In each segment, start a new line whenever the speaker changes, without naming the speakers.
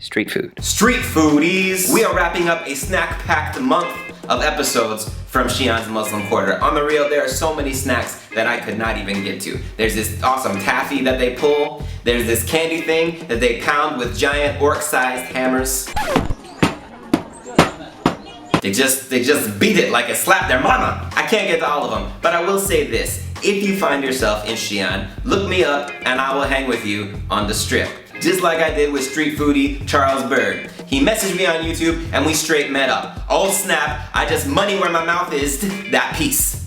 Street food.
Street foodies! We are wrapping up a snack-packed month of episodes from Xian's Muslim Quarter. On the real, there are so many snacks that I could not even get to. There's this awesome taffy that they pull. There's this candy thing that they pound with giant orc-sized hammers. They just beat it like it slapped their mama. I can't get to all of them, but I will say this. If you find yourself in Xian, look me up and I will hang with you on the strip. Just like I did with street foodie Charles Berg. He messaged me on YouTube and we straight met up. Oh snap, I just money where my mouth is, that piece.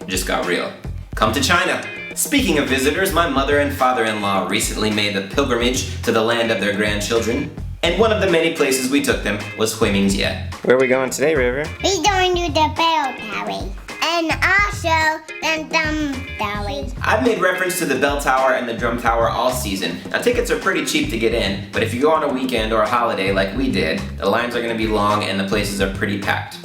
Just got real. Come to China. Speaking of visitors, my mother and father-in-law recently made the pilgrimage to the land of their grandchildren. And one of the many places we took them was Hui Min Jie. Where are we going today, River?
We're going to the bell tower. And also the drum tower.
I've made reference to the bell tower and the drum tower all season. Now tickets are pretty cheap to get in, but if you go on a weekend or a holiday like we did, the lines are gonna be long and the places are pretty packed.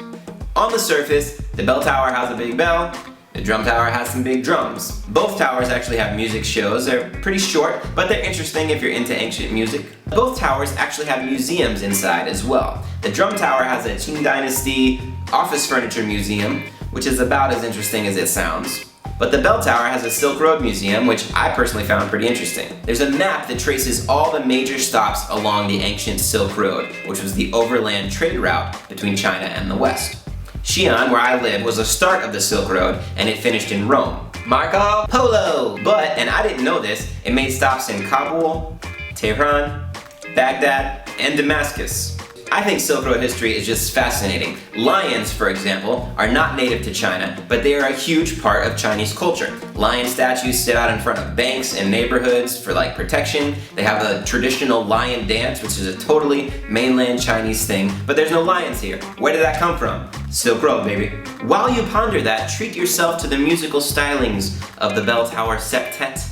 On the surface, the bell tower has a big bell, the drum tower has some big drums. Both towers actually have music shows. They're pretty short, but they're interesting if you're into ancient music. Both towers actually have museums inside as well. The drum tower has a Qing Dynasty office furniture museum, which is about as interesting as it sounds. But the bell tower has a Silk Road museum, which I personally found pretty interesting. There's a map that traces all the major stops along the ancient Silk Road, which was the overland trade route between China and the West. Xian, where I live, was the start of the Silk Road, and it finished in Rome. Marco Polo! But, and I didn't know this, it made stops in Kabul, Tehran, Baghdad, and Damascus. I think Silk Road history is just fascinating. Lions, for example, are not native to China, but they are a huge part of Chinese culture. Lion statues sit out in front of banks and neighborhoods for like protection. They have a traditional lion dance, which is a totally mainland Chinese thing, but there's no lions here. Where did that come from? Silk Road, baby. While you ponder that, treat yourself to the musical stylings of the Bell Tower Septet.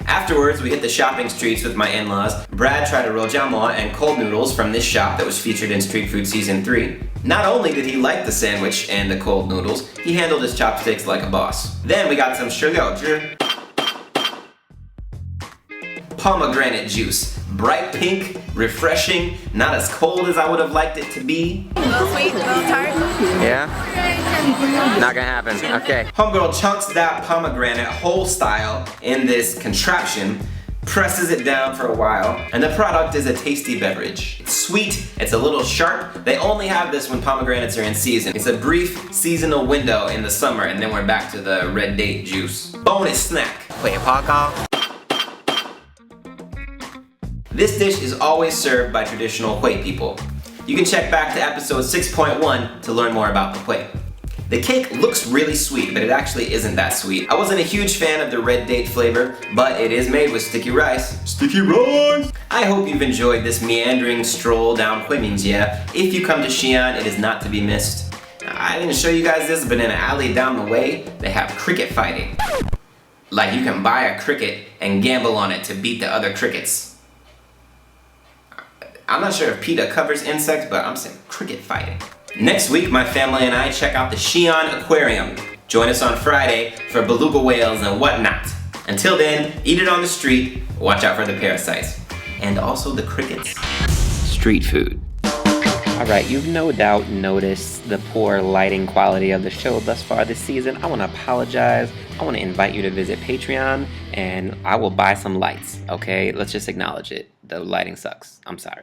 Afterwards, we hit the shopping streets with my in-laws. Brad tried a rojamo and cold noodles from this shop that was featured in Street Food Season 3. Not only did he like the sandwich and the cold noodles, he handled his chopsticks like a boss. Then we got some shigaozhi. Pomegranate juice. Bright pink, refreshing, not as cold as I would have liked it to be.
A little sweet, a little tart.
Yeah? Not gonna happen. Okay.
Homegirl chunks that pomegranate whole style in this contraption, presses it down for a while, and the product is a tasty beverage. It's sweet, it's a little sharp. They only have this when pomegranates are in season. It's a brief seasonal window in the summer, and then we're back to the red date juice. Bonus snack.
Hui Hua Gao.
This dish is always served by traditional Hui people. You can check back to episode 6.1 to learn more about the Hui. The cake looks really sweet, but it actually isn't that sweet. I wasn't a huge fan of the red date flavor, but it is made with sticky rice. Sticky rice! I hope you've enjoyed this meandering stroll down Hui Min Jie. If you come to Xian, it is not to be missed. I didn't show you guys this, but in an alley down the way, they have cricket fighting. Like you can buy a cricket and gamble on it to beat the other crickets. I'm not sure if PETA covers insects, but I'm saying cricket fighting. Next week, my family and I check out the Xian Aquarium. Join us on Friday for beluga whales and whatnot. Until then, eat it on the street, watch out for the parasites. And also the crickets.
Street food. Alright, you've no doubt noticed the poor lighting quality of the show thus far this season. I want to apologize. I want to invite you to visit Patreon and I will buy some lights, okay? Let's just acknowledge it. The lighting sucks. I'm sorry.